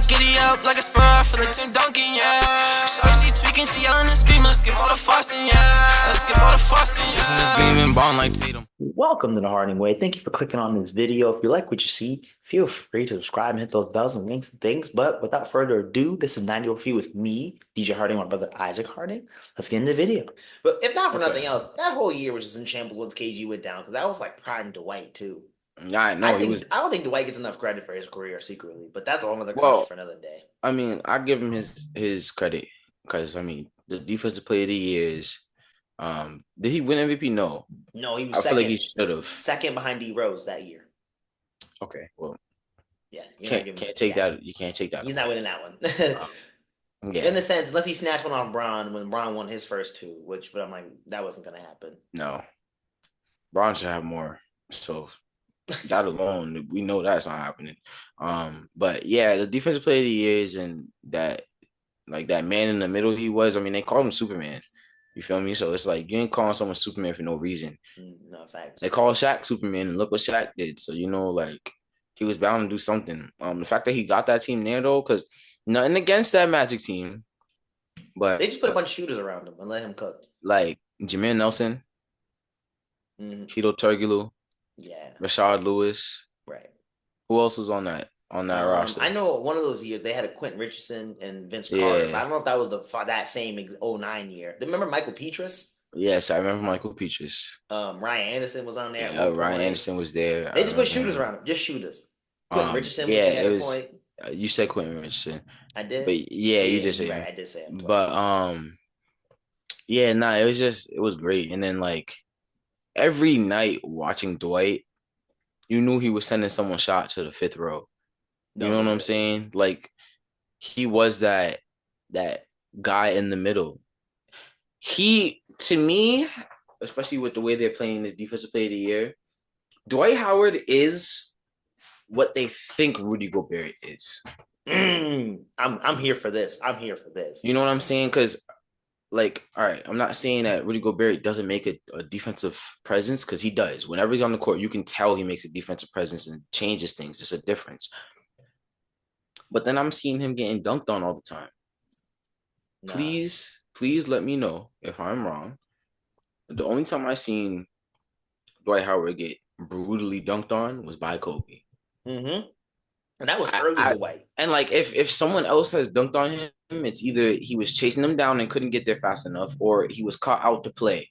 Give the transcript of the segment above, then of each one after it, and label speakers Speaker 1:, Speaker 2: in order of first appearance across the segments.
Speaker 1: Giddy up like a spur, I feel like Tim Duncan, yeah. Shorty, she tweaking, she yelling and screaming. Let's skip all the fussing, yeah. Let's skip all the fussing, yeah. Chasing this gleaming bond like Tatum.
Speaker 2: Welcome to the Harding Way. Thank you for clicking on this video. If you like what you see, feel free to subscribe and hit those bells and links and things. But without further ado, this is 90 Over Feet with me, DJ Harding, my brother Isaac Harding. Let's get into the video. But if not for nothing else, that whole year was just in shambles once KG went down because that was like prime Dwight too.
Speaker 3: Yeah, I know.
Speaker 2: I don't think Dwight gets enough credit for his career secretly, but that's a whole other question for another day.
Speaker 3: I mean, I give him his credit because I mean the defensive player of the year is. Did he win MVP? No.
Speaker 2: No, he was
Speaker 3: I
Speaker 2: second.
Speaker 3: feel like he should have.
Speaker 2: Second behind D Rose that year.
Speaker 3: Okay, well,
Speaker 2: yeah,
Speaker 3: you can't take that. You can't take that.
Speaker 2: He's not winning that one.
Speaker 3: Yeah.
Speaker 2: In a sense, unless he snatched one off Bron when Bron won his first two, but I'm like, that wasn't gonna happen.
Speaker 3: No, Bron should have more. So that alone, we know that's not happening. But yeah, the defensive player of the year is and that man in the middle he was. I mean, they called him Superman. You feel me? So it's like you ain't calling someone Superman for no reason.
Speaker 2: No facts.
Speaker 3: They call Shaq Superman, and look what Shaq did. So you know, like he was bound to do something. The fact that he got that team there though, because nothing against that Magic team, but
Speaker 2: they just put a bunch of shooters around him and let him cook.
Speaker 3: Like Jameer Nelson, Keto Turgulu,
Speaker 2: yeah,
Speaker 3: Rashard Lewis,
Speaker 2: right?
Speaker 3: Who else was on that roster?
Speaker 2: I know one of those years they had a Quentin Richardson and Vince Carter. But I don't know if that was that same 09 year. Remember Michael Petrus?
Speaker 3: Yes, I remember Michael Petrus.
Speaker 2: Ryan Anderson was on there.
Speaker 3: Yeah, Ryan Anderson was there.
Speaker 2: They just put shooters around him, just shooters. Quentin Richardson.
Speaker 3: Yeah, it was. You said Quentin Richardson.
Speaker 2: I did.
Speaker 3: But yeah, you did say
Speaker 2: right. I did say him twice.
Speaker 3: But yeah, it was great. And then like every night watching Dwight, you knew he was sending someone shot to the fifth row. You know what I'm saying? Like he was that guy in the middle. He, to me, especially with the way they're playing this defensive player of the year, Dwight Howard is what they think Rudy Gobert is.
Speaker 2: I'm here for this.
Speaker 3: You know what I'm saying? Because, like, all right, I'm not saying that Rudy Gobert doesn't make a defensive presence, because he does. Whenever he's on the court, you can tell he makes a defensive presence and changes things. It's a difference. But then I'm seeing him getting dunked on all the time. Nah. Please let me know if I'm wrong. The only time I seen Dwight Howard get brutally dunked on was by Kobe.
Speaker 2: And that was early Dwight.
Speaker 3: And like if someone else has dunked on him, it's either he was chasing them down and couldn't get there fast enough, or he was caught out to play.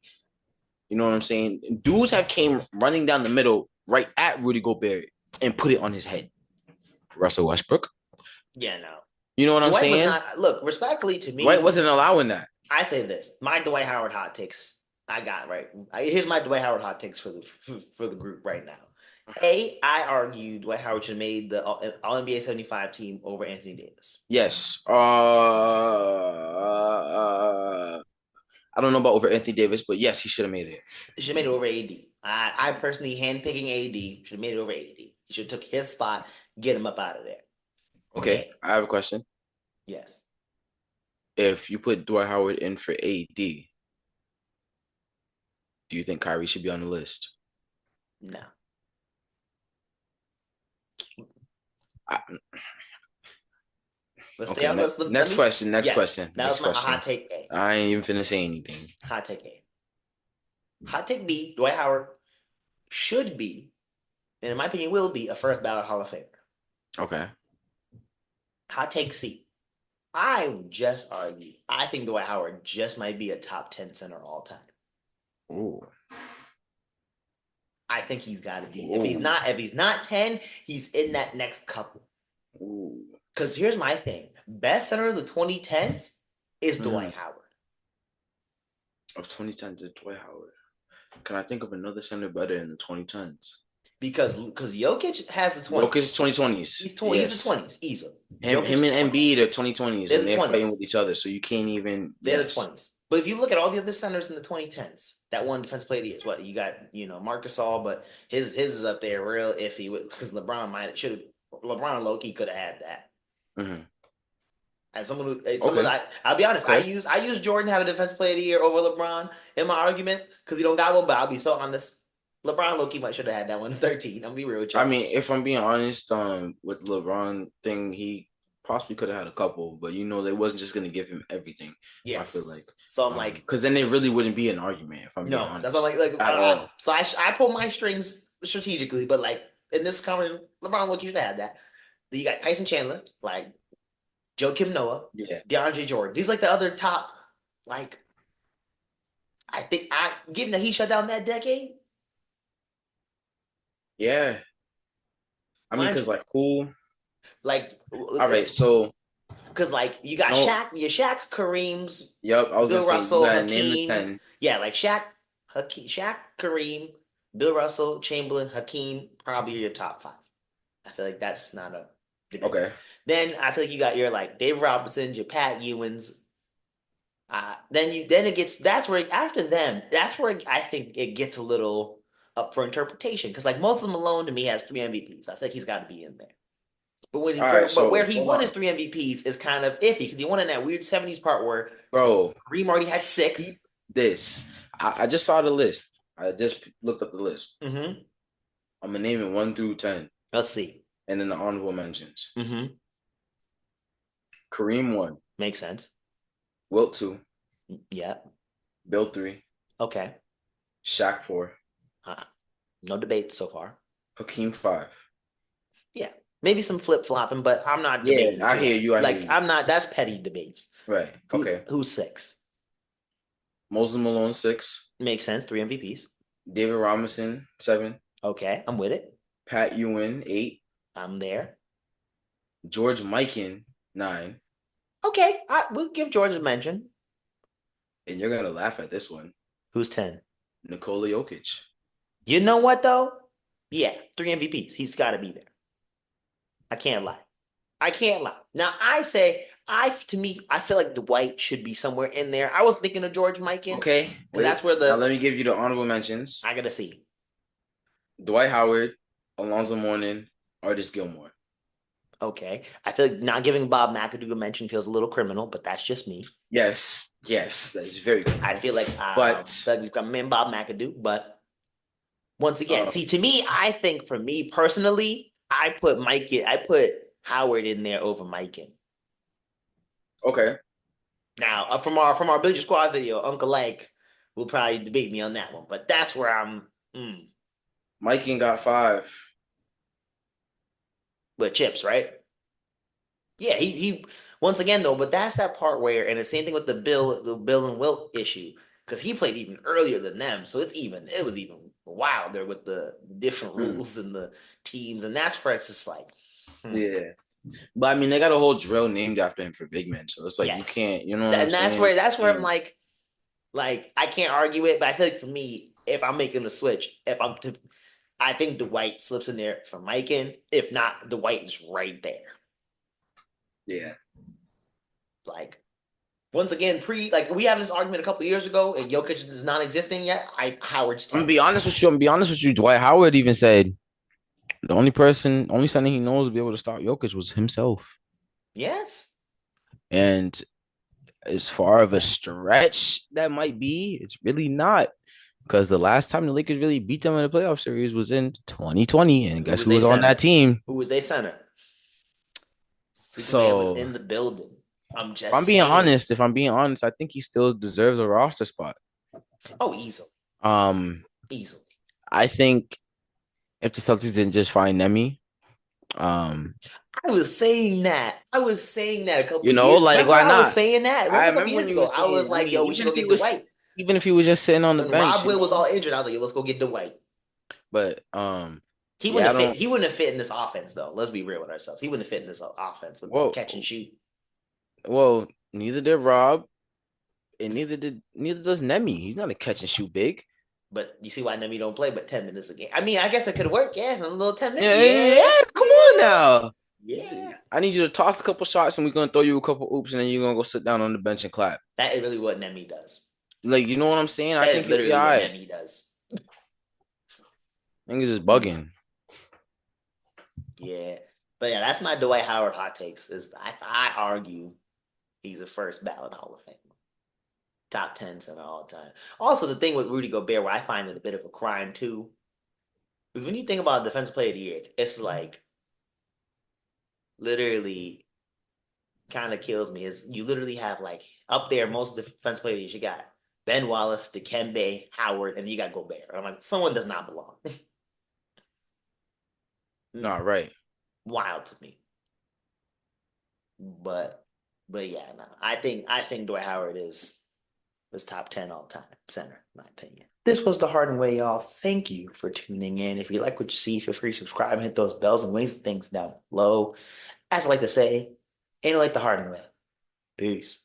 Speaker 3: You know what I'm saying? Dudes have came running down the middle right at Rudy Gobert and put it on his head. Russell Westbrook.
Speaker 2: Yeah, no.
Speaker 3: You know what I'm saying?
Speaker 2: Look, respectfully to me,
Speaker 3: Dwight wasn't allowing that.
Speaker 2: I say this: my Dwight Howard hot takes. I got right. Here's my Dwight Howard hot takes for the group right now. I argue Dwight Howard should have made the All NBA 75 team over Anthony Davis.
Speaker 3: Yes. I don't know about over Anthony Davis, but yes, he should have made it.
Speaker 2: He should have made it over AD. I personally handpicking AD should have made it over AD. He should have took his spot, get him up out of there.
Speaker 3: Okay, I have a question.
Speaker 2: Yes.
Speaker 3: If you put Dwight Howard in for AD, do you think Kyrie should be on the list?
Speaker 2: No. Let's stay on this.
Speaker 3: Next question. Next question.
Speaker 2: That was my hot take A.
Speaker 3: I ain't even finna say anything.
Speaker 2: Hot take A. Hot take B, Dwight Howard should be, and in my opinion will be, a first ballot Hall of Famer.
Speaker 3: Okay.
Speaker 2: Hot take C. I would just argue. I think Dwight Howard just might be a top 10 center all time.
Speaker 3: Ooh.
Speaker 2: I think he's got to be. Ooh. If he's not 10, he's in that next couple.
Speaker 3: Ooh.
Speaker 2: Because here's my thing. Best center of the 2010s is Dwight Howard.
Speaker 3: Of 2010s is Dwight Howard. Can I think of another center better in the 2010s?
Speaker 2: Because Jokic has the 20s.
Speaker 3: Jokic is 2020s.
Speaker 2: He's the 20s, easily.
Speaker 3: Him and Embiid are 2020s, and they're
Speaker 2: 20s.
Speaker 3: fighting with each other, so you can't even...
Speaker 2: They're the 20s. But if you look at all the other centers in the 2010s, that won Defensive Player of the Year, what you got, Marcus Gasol, but his is up there real iffy because LeBron low-key could have had that.
Speaker 3: Mm-hmm.
Speaker 2: And I'll be honest, okay. I use Jordan having Defensive Player of the Year over LeBron in my argument because he don't got one, but I'll be so honest. LeBron low-key might should have had that one in 13. I'm gonna be real with you.
Speaker 3: I mean, if I'm being honest, with LeBron thing, he possibly could have had a couple, but they wasn't just gonna give him everything.
Speaker 2: Yes.
Speaker 3: I feel like
Speaker 2: so. I'm like,
Speaker 3: because then it really wouldn't be an argument if I'm being
Speaker 2: no,
Speaker 3: honest.
Speaker 2: that's what I'm like
Speaker 3: at all.
Speaker 2: So I pull my strings strategically, but like in this conversation, LeBron would you to have that. Then you got Tyson Chandler, like Joakim Noah,
Speaker 3: Yeah,
Speaker 2: DeAndre Jordan. These like the other top, like I think given that he shut down that decade.
Speaker 3: yeah. I mean, because like cool.
Speaker 2: Like,
Speaker 3: All right, so
Speaker 2: because like you got
Speaker 3: no,
Speaker 2: Shaq, your Shaq's, Kareem's,
Speaker 3: yep. I was
Speaker 2: Bill
Speaker 3: gonna say
Speaker 2: Russell,
Speaker 3: you gotta name the
Speaker 2: Hakeem.
Speaker 3: 10.
Speaker 2: Yeah, like Shaq, Kareem, Bill Russell, Chamberlain, Hakeem, probably your top 5. I feel like that's not a debate.
Speaker 3: Okay.
Speaker 2: Then I feel like you got your like Dave Robinsons, your Pat Ewins. Then it gets that's where after them that's where I think it gets a little up for interpretation because like Moses Malone to me has 3 MVPs. I think he's got to be in there. But
Speaker 3: All right, so
Speaker 2: where he
Speaker 3: hold
Speaker 2: won
Speaker 3: on.
Speaker 2: his 3 MVPs is kind of iffy because he won in that weird 70s part where
Speaker 3: Bro,
Speaker 2: Kareem already had 6.
Speaker 3: keep this. I just saw the list. I just looked up the list.
Speaker 2: Mm-hmm.
Speaker 3: I'm gonna name it 1 through 10,
Speaker 2: Let's see.
Speaker 3: and then the honorable mentions.
Speaker 2: Mm-hmm.
Speaker 3: Kareem 1,
Speaker 2: Makes sense.
Speaker 3: Wilt 2,
Speaker 2: Yeah.
Speaker 3: Bill 3,
Speaker 2: Okay.
Speaker 3: Shaq 4,
Speaker 2: No debate so far.
Speaker 3: Hakeem 5.
Speaker 2: Yeah. Maybe some flip flopping, but I'm not
Speaker 3: Yeah,
Speaker 2: debating.
Speaker 3: I hear you. I hear you.
Speaker 2: I'm not. That's petty debates.
Speaker 3: Right. Okay.
Speaker 2: Who's 6?
Speaker 3: Moses Malone 6.
Speaker 2: Makes sense. 3 MVPs.
Speaker 3: David Robinson 7.
Speaker 2: Okay, I'm with it.
Speaker 3: Pat Ewing 8.
Speaker 2: I'm there.
Speaker 3: George Mikan 9.
Speaker 2: Okay, we'll give George a mention.
Speaker 3: And you're gonna laugh at this one.
Speaker 2: Who's 10?
Speaker 3: Nikola Jokic.
Speaker 2: You know what though? Yeah, 3 MVPs. He's got to be there. I can't lie. Now I feel like Dwight should be somewhere in there. I was thinking of George Mikan.
Speaker 3: Okay.
Speaker 2: That's where
Speaker 3: now let me give you the honorable mentions.
Speaker 2: I gotta see.
Speaker 3: Dwight Howard, Alonzo Mourning, Artis Gilmore.
Speaker 2: Okay. I feel like not giving Bob McAdoo a mention feels a little criminal, but that's just me.
Speaker 3: Yes, that is very good.
Speaker 2: I feel like we've got me and Bob McAdoo, but once again, see, to me, I think for me personally, I put Howard in there over Mikan.
Speaker 3: Okay.
Speaker 2: Now, from our Build Your Squad video, Uncle Like will probably debate me on that one, but that's where I'm.
Speaker 3: Mikan got 5.
Speaker 2: With Chips, right? Yeah, he once again though, but that's that part where, and the same thing with the Bill and Wilt issue, because he played even earlier than them, so it was even wilder with the different rules and the teams, and that's where it's just like,
Speaker 3: yeah. But I mean, they got a whole drill named after him for big men, so it's like you can't, you know. What I'm saying?
Speaker 2: That's where I'm like I can't argue it, but I feel like for me, if I'm making a switch, I think Dwight slips in there for Mikan. If not, Dwight is right there.
Speaker 3: Yeah.
Speaker 2: Like, once again, we had this argument a couple of years ago, and Jokic is non-existent yet. Howard's 10.
Speaker 3: I'm gonna be honest with you. Dwight Howard even said the only center he knows to be able to stop Jokic was himself.
Speaker 2: Yes.
Speaker 3: And as far of a stretch that might be, it's really not. Because the last time the Lakers really beat them in the playoff series was in 2020. And guess who was on that team?
Speaker 2: Who was their center?
Speaker 3: Superman
Speaker 2: was in the building.
Speaker 3: If I'm being honest, I think he still deserves a roster spot.
Speaker 2: Oh, easily. Easily.
Speaker 3: I think if the Celtics didn't just find Nemi,
Speaker 2: I was saying that a couple of years ago.
Speaker 3: Like, why not?
Speaker 2: I was saying that.
Speaker 3: I remember years ago.
Speaker 2: I was like, yo, we should go get Dwight.
Speaker 3: Even if he was just sitting on the bench.
Speaker 2: Rob Will was all injured, I was like, yo, let's go get Dwight.
Speaker 3: But
Speaker 2: he wouldn't have fit in this offense, though. Let's be real with ourselves. He wouldn't have fit in this offense with catch and shoot.
Speaker 3: Well, neither did Rob, and neither does Nemi. He's not a catch and shoot big.
Speaker 2: But you see why Nemi don't play but 10 minutes a game. I mean, I guess it could work, a little 10 minutes.
Speaker 3: Yeah, come on now.
Speaker 2: Yeah.
Speaker 3: I need you to toss a couple shots, and we're gonna throw you a couple oops, and then you're gonna go sit down on the bench and clap.
Speaker 2: That is really what Nemi does.
Speaker 3: Like, you know what I'm saying?
Speaker 2: I think literally what Nemi does.
Speaker 3: Niggas is bugging.
Speaker 2: Yeah. But yeah, that's my Dwight Howard hot takes. I argue he's the first ballot Hall of Fame. Top 10 center all time. Also, the thing with Rudy Gobert, where I find it a bit of a crime too, is when you think about Defensive Player of the Year, it's like literally kind of kills me is you literally have like up there most defense players. You got Ben Wallace, Dikembe, Howard, and you got Gobert. I'm like, someone does not belong.
Speaker 3: Not right.
Speaker 2: Wild to me. But yeah, no. I think Dwight Howard is top 10 all time center, in my opinion. This was the Harden Way, y'all. Thank you for tuning in. If you like what you see, feel free to subscribe and hit those bells and wings and things down below. As I like to say, ain't like the Harden Way. Peace.